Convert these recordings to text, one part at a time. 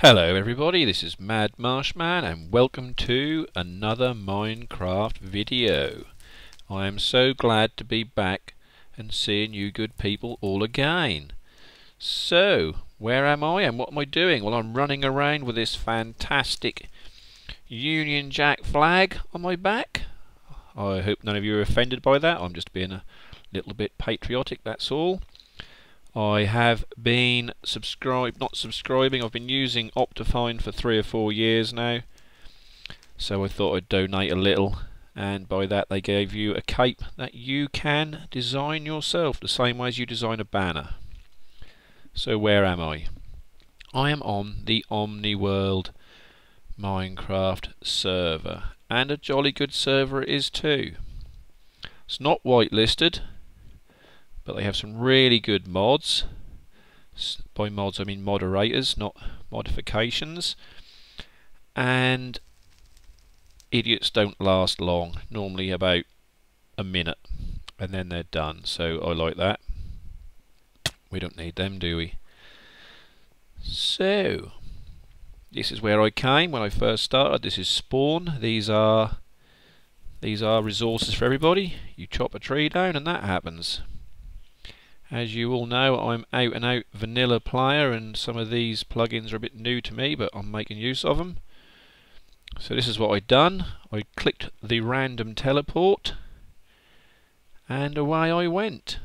Hello everybody, this is Mad Marshman and welcome to another Minecraft video. I am so glad to be back and seeing you good people all again. So, where am I and what am I doing? Well, I'm running around with this fantastic Union Jack flag on my back. I hope none of you are offended by that. I'm just being a little bit patriotic, that's all. I have been not subscribing, I've been using Optifine for 3 or 4 years now, so I thought I'd donate a little, and by that they gave you a cape that you can design yourself the same way as you design a banner. So where am I? I am on the Omniworld Minecraft server, and a jolly good server it is too. It's not whitelisted, but they have some really good mods. By mods I mean moderators, not modifications. And idiots don't last long, normally about a minute, and then they're done. So I like that. We don't need them, do we? So this is where I came when I first started. This is spawn. These are resources for everybody. You chop a tree down and that happens. As you all know, I'm out and out vanilla player, and some of these plugins are a bit new to me, but I'm making use of them. So this is what I've done. I clicked the random teleport and away I went.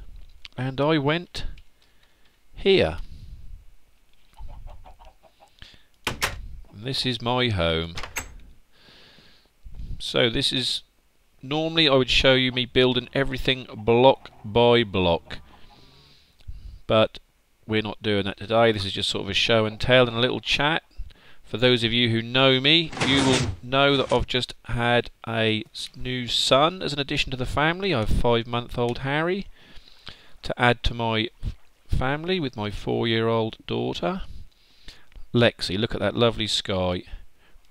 And I went here. And this is my home. So this is, normally I would show you me building everything block by block, but we're not doing that today. This is just sort of a show and tell and a little chat. For those of you who know me, you will know that I've just had a new son as an addition to the family. I have 5-month-old Harry to add to my family with my 4-year-old daughter Lexi. Look at that lovely sky.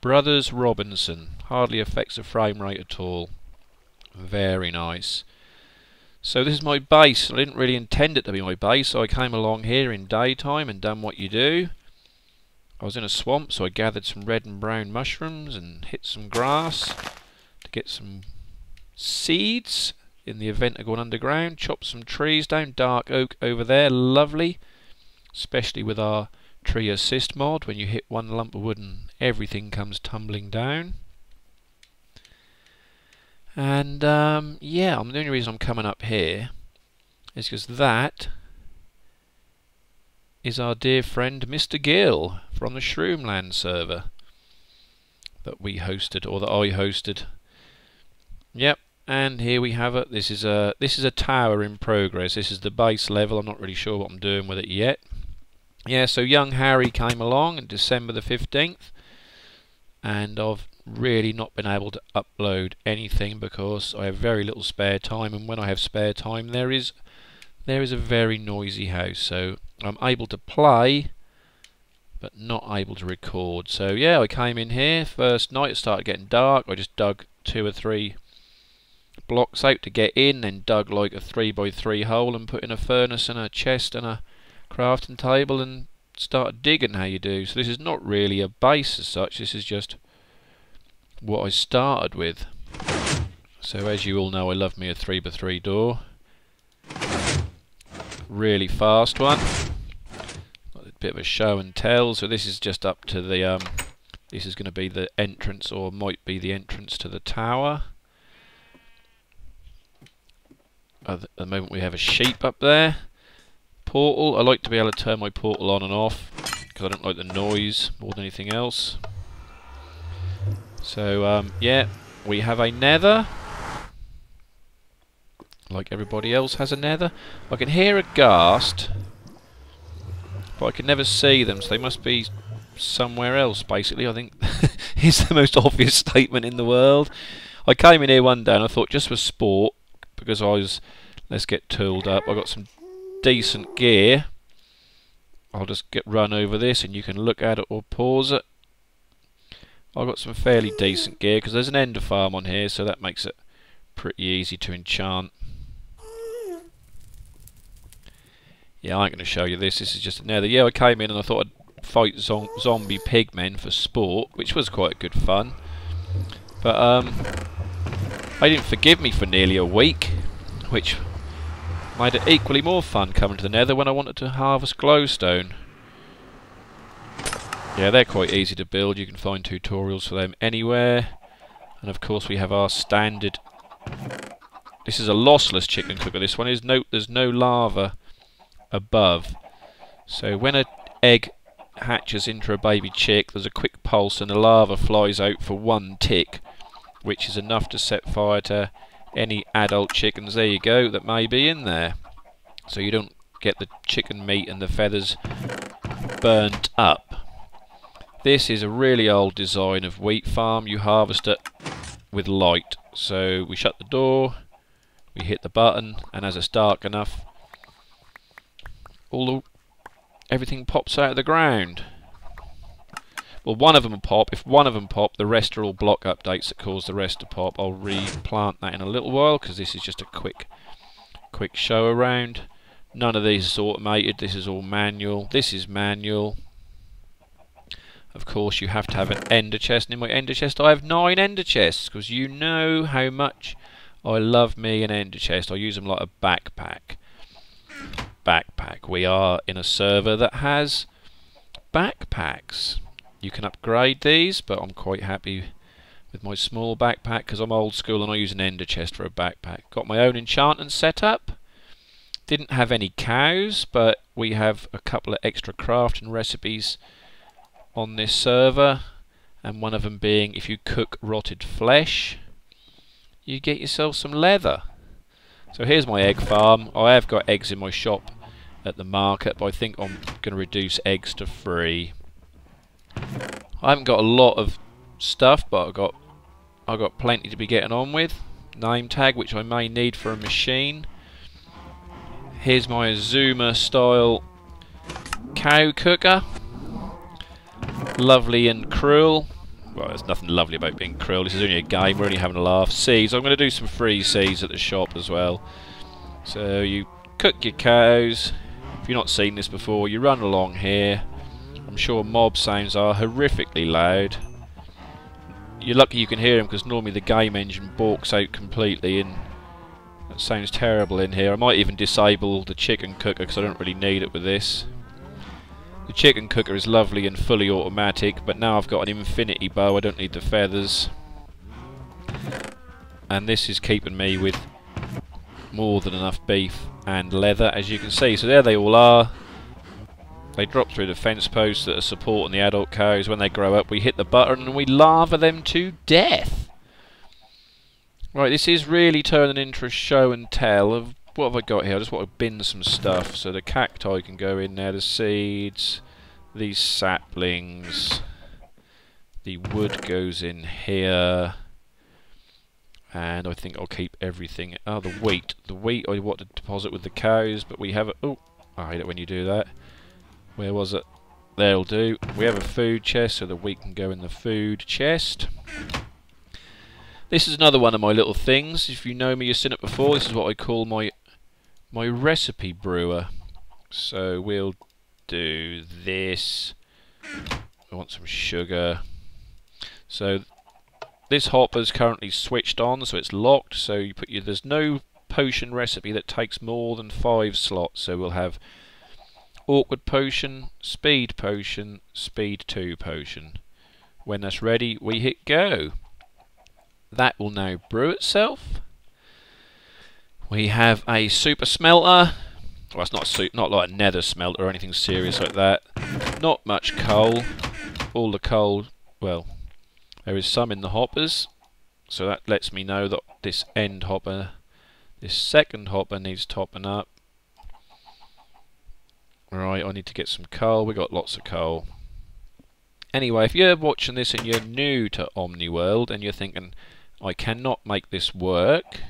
Brothers Robinson. Hardly affects the frame rate at all. Very nice. So this is my base. I didn't really intend it to be my base, so I came along here in daytime and done what you do. I was in a swamp, so I gathered some red and brown mushrooms and hit some grass to get some seeds in the event of going underground. Chopped some trees down, dark oak over there, lovely, especially with our tree assist mod. When you hit one lump of wood and everything comes tumbling down. And yeah, the only reason I'm coming up here is because that is our dear friend Mr. Gill from the Shroomland server that we hosted, or that I hosted. Yep, and here we have it. This is a tower in progress. This is the base level. I'm not really sure what I'm doing with it yet. Yeah, so young Harry came along on December the 15th, and I've really not been able to upload anything because I have very little spare time, and when I have spare time there is a very noisy house, so I'm able to play but not able to record. So yeah, I came in here first night. It started getting dark. I just dug 2 or 3 blocks out to get in, then dug like a 3x3 hole and put in a furnace and a chest and a crafting table and started digging how you do. So this is not really a base as such, this is just what I started with. So as you all know, I love me a 3x3 door. Really fast one. A bit of a show and tell. So this is just up to the this is going to be the entrance, or might be the entrance to the tower. At the moment we have a sheep up there. Portal. I like to be able to turn my portal on and off because I don't like the noise more than anything else. So yeah, we have a nether, like everybody else has a nether. I can hear a ghast, but I can never see them, so they must be somewhere else basically. I think is the most obvious statement in the world. I came in here one day and I thought, just for sport, because let's get tooled up. I got some decent gear. I'll just run over this and you can look at it or pause it. I've got some fairly decent gear because there's an ender farm on here, so that makes it pretty easy to enchant. Yeah, I ain't going to show you this. This is just a nether. Yeah, I came in and I thought I'd fight zombie pigmen for sport, which was quite good fun. But they didn't forgive me for nearly a week, which made it equally more fun coming to the Nether when I wanted to harvest glowstone. Yeah, they're quite easy to build. You can find tutorials for them anywhere. And of course we have our standard. This is a lossless chicken cooker. This one is there's no lava above. So when an egg hatches into a baby chick, there's a quick pulse and the lava flies out for 1 tick, which is enough to set fire to any adult chickens, there you go, that may be in there. So you don't get the chicken meat and the feathers burnt up. This is a really old design of wheat farm. You harvest it with light. So we shut the door, we hit the button, and as it's dark enough, everything pops out of the ground. Well, one of them will pop. If one of them pop, the rest are all block updates that cause the rest to pop. I'll replant that in a little while because this is just a quick show around. None of these is automated. This is all manual. This is manual. Of course, you have to have an ender chest. And in my ender chest, I have 9 ender chests because you know how much I love me an ender chest. I use them like a backpack. We are in a server that has backpacks. You can upgrade these, but I'm quite happy with my small backpack because I'm old school and I use an ender chest for a backpack. Got my own enchantment set up. Didn't have any cows, but we have a couple of extra crafting recipes on this server, and one of them being if you cook rotted flesh, you get yourself some leather. So here's my egg farm. I have got eggs in my shop at the market, but I think I'm going to reduce eggs to 3. I haven't got a lot of stuff, but I've got plenty to be getting on with. Name tag, which I may need for a machine. Here's my Azuma style cow cooker. Lovely and cruel. Well, there's nothing lovely about being cruel. This is only a game. We're only having a laugh. Seeds. I'm going to do some free seeds at the shop as well. So you cook your cows. If you've not seen this before, you run along here. I'm sure mob sounds are horrifically loud. You're lucky you can hear them because normally the game engine balks out completely and it sounds terrible in here. I might even disable the chicken cooker because I don't really need it with this. The chicken cooker is lovely and fully automatic, but now I've got an infinity bow, I don't need the feathers. And this is keeping me with more than enough beef and leather, as you can see. So there they all are. They drop through the fence posts that are supporting the adult cows. When they grow up, we hit the button and we lava them to death. Right, this is really turning into a show and tell of what have I got here. I just want to bin some stuff. So the cacti can go in there, the seeds, these saplings, the wood goes in here, and I think I'll keep everything. Oh, the wheat. The wheat I want to deposit with the cows, but we have a... Oh, I hate it when you do that. Where was it? There'll do. We have a food chest, so the wheat can go in the food chest. This is another one of my little things. If you know me, you've seen it before. This is what I call my recipe brewer. So we'll do this. I want some sugar. So this hopper is currently switched on, so it's locked. So you put there's no potion recipe that takes more than 5 slots. So we'll have awkward potion, speed 2 potion. When that's ready, we hit go. That will now brew itself. We have a super smelter. Well, it's not like a nether smelter or anything serious like that. Not much coal. All the coal, well, there is some in the hoppers, so that lets me know that this end hopper, this second hopper needs topping up. Right, I need to get some coal. We got lots of coal. Anyway, if you're watching this and you're new to Omniworld and you're thinking, I cannot make this work,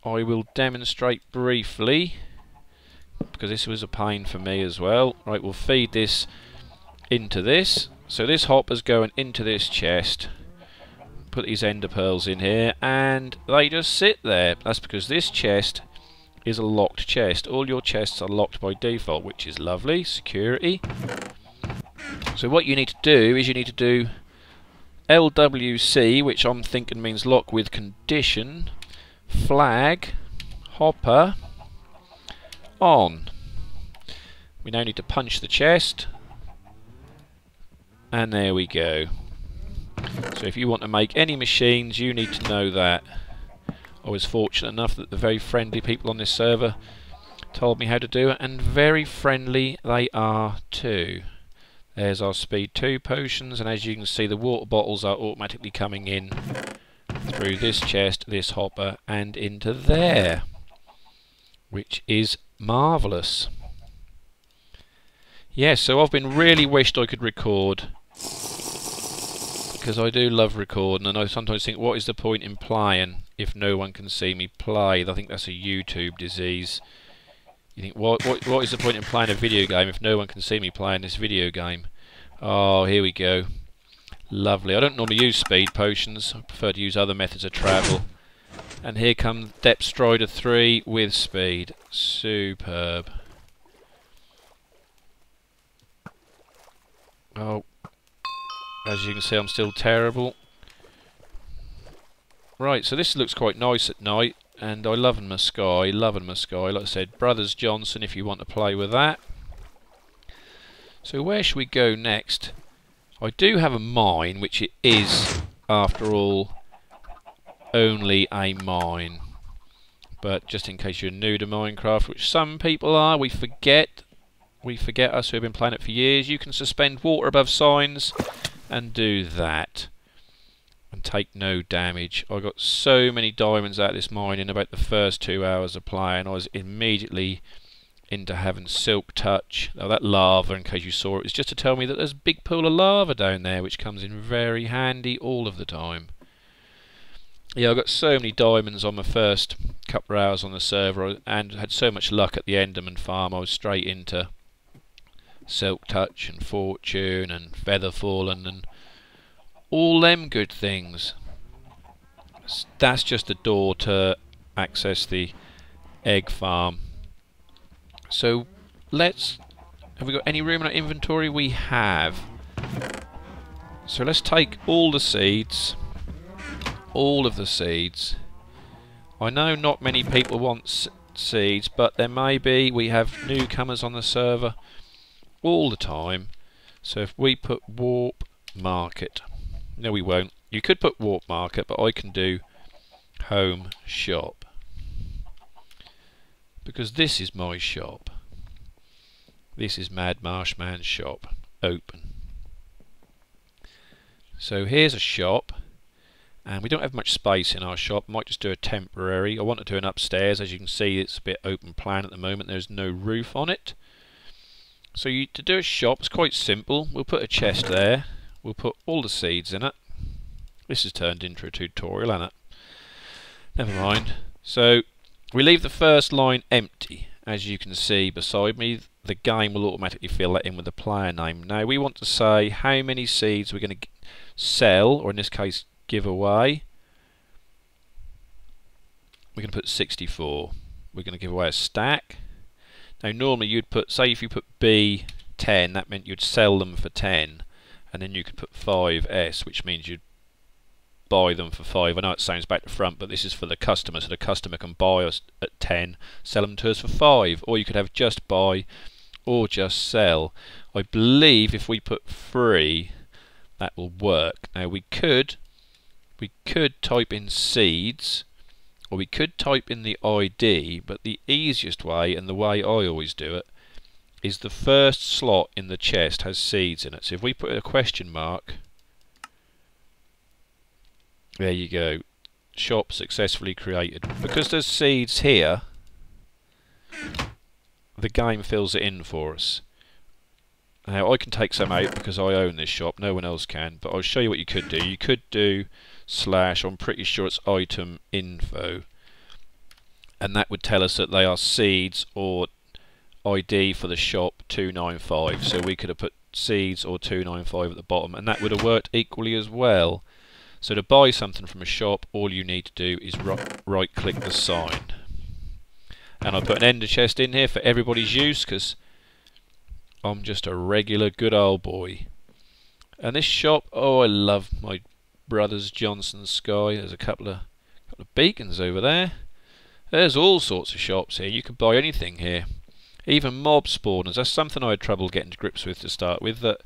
I will demonstrate briefly, because this was a pain for me as well. Right, we'll feed this into this. So this hopper's going into this chest. Put these ender pearls in here, and they just sit there. That's because this chest is a locked chest. All your chests are locked by default, which is lovely. Security. So what you need to do is you need to do LWC, which I'm thinking means lock with condition, flag, hopper, on. We now need to punch the chest, and there we go. So if you want to make any machines, you need to know that. I was fortunate enough that the very friendly people on this server told me how to do it, and very friendly they are too. There's our speed 2 potions, and as you can see the water bottles are automatically coming in through this chest, this hopper, and into there, which is marvellous. Yes, so I've been really wished I could record, because I do love recording, and I sometimes think, what is the point in playing if no one can see me play? I think that's a YouTube disease. You think, what is the point in playing a video game if no one can see me playing this video game? Oh, here we go. Lovely. I don't normally use speed potions. I prefer to use other methods of travel. And here comes Depth Strider 3 with speed. Superb. Oh, as you can see, I'm still terrible. Right, so this looks quite nice at night. And I loving my sky, loving my sky. Like I said, Brothers Johnson if you want to play with that. So where should we go next? I do have a mine, which it is, after all, only a mine. But just in case you're new to Minecraft, which some people are, we forget us who have been playing it for years, you can suspend water above signs and do that. And take no damage. I got so many diamonds out of this mine in about the first 2 hours of playing. I was immediately into having silk touch. Now that lava, in case you saw it, was just to tell me that there's a big pool of lava down there, which comes in very handy all of the time. Yeah, I got so many diamonds on my first couple of hours on the server, and had so much luck at the Enderman farm. I was straight into silk touch and fortune and feather fallen and all them good things. That's just a door to access the egg farm. So have we got any room in our inventory? We have. So let's take all the seeds. All of the seeds. I know not many people want seeds, but there may be. We have newcomers on the server all the time. So if we put warp market. No, we won't. You could put warp market, but I can do home shop. Because this is my shop. This is Mad Marshman's shop. Open. So here's a shop. And we don't have much space in our shop. Might just do a temporary. I want to do an upstairs. As you can see, it's a bit open plan at the moment. There's no roof on it. So to do a shop, it's quite simple. We'll put a chest there. We'll put all the seeds in it. This has turned into a tutorial, hasn't it? Never mind. So we leave the first line empty. As you can see beside me, the game will automatically fill that in with the player name. Now we want to say how many seeds we're going to sell, or in this case give away. We're going to put 64. We're going to give away a stack. Now normally you'd put, say if you put B 10, that meant you'd sell them for 10. And then you could put 5S, which means you'd buy them for 5. I know it sounds back to front, but this is for the customer, so the customer can buy us at 10, sell them to us for 5. Or you could have just buy or just sell. I believe if we put free, that will work. Now we could type in seeds, or we could type in the ID, but the easiest way, and the way I always do it, is the first slot in the chest has seeds in it. So if we put a question mark, there you go, shop successfully created. Because there's seeds here, the game fills it in for us. Now I can take some out because I own this shop, no one else can, but I'll show you what you could do. You could do / I'm pretty sure it's item info, and that would tell us that they are seeds or ID for the shop 295. So we could have put seeds or 295 at the bottom, and that would have worked equally as well. So to buy something from a shop, all you need to do is right click the sign, And I put an ender chest in here for everybody's use, because I'm just a regular good old boy. And this shop, oh, I love my Brothers Johnson Sky. There's a couple of beacons over there. There's all sorts of shops here. You can buy anything here. Even mob spawners. That's something I had trouble getting to grips with to start with, that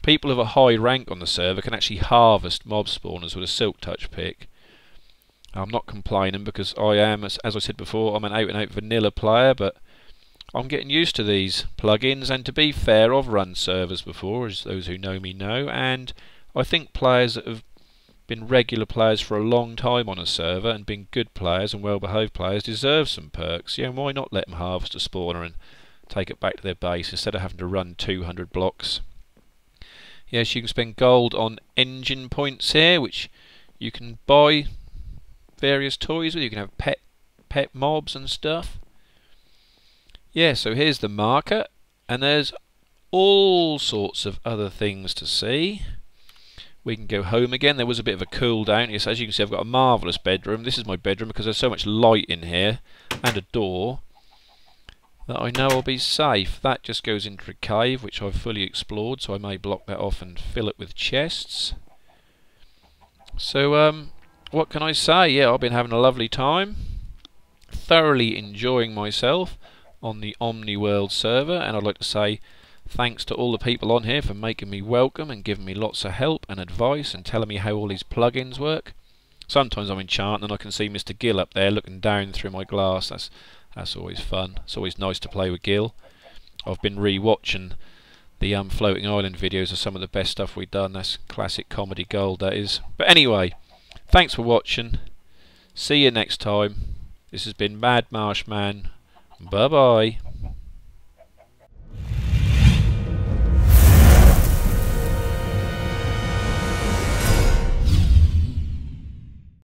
people of a high rank on the server can actually harvest mob spawners with a Silk Touch pick. I'm not complaining, because I am, as I said before, I'm an out-and-out vanilla player, but I'm getting used to these plugins, and to be fair, I've run servers before, as those who know me know, and I think players that have been regular players for a long time on a server and been good players and well-behaved players deserve some perks. Yeah, why not let them harvest a spawner and take it back to their base instead of having to run 200 blocks? Yes, you can spend gold on engine points here, which you can buy various toys with. You can have pet mobs and stuff. Yeah, so here's the market, and there's all sorts of other things to see. We can go home again. There was a bit of a cool down. Yes, as you can see, I've got a marvellous bedroom. This is my bedroom because there's so much light in here and a door that I know I'll be safe. That just goes into a cave which I've fully explored, so I may block that off and fill it with chests. So what can I say? Yeah, I've been having a lovely time, thoroughly enjoying myself on the Omniworld server, and I'd like to say thanks to all the people on here for making me welcome and giving me lots of help and advice and telling me how all these plugins work. Sometimes I'm enchanted and I can see Mr. Gill up there looking down through my glass. That's always fun. It's always nice to play with Gill. I've been re-watching the Floating Island videos of some of the best stuff we've done. That's classic comedy gold, that is. But anyway, thanks for watching. See you next time. This has been Mad Marshman. Bye bye.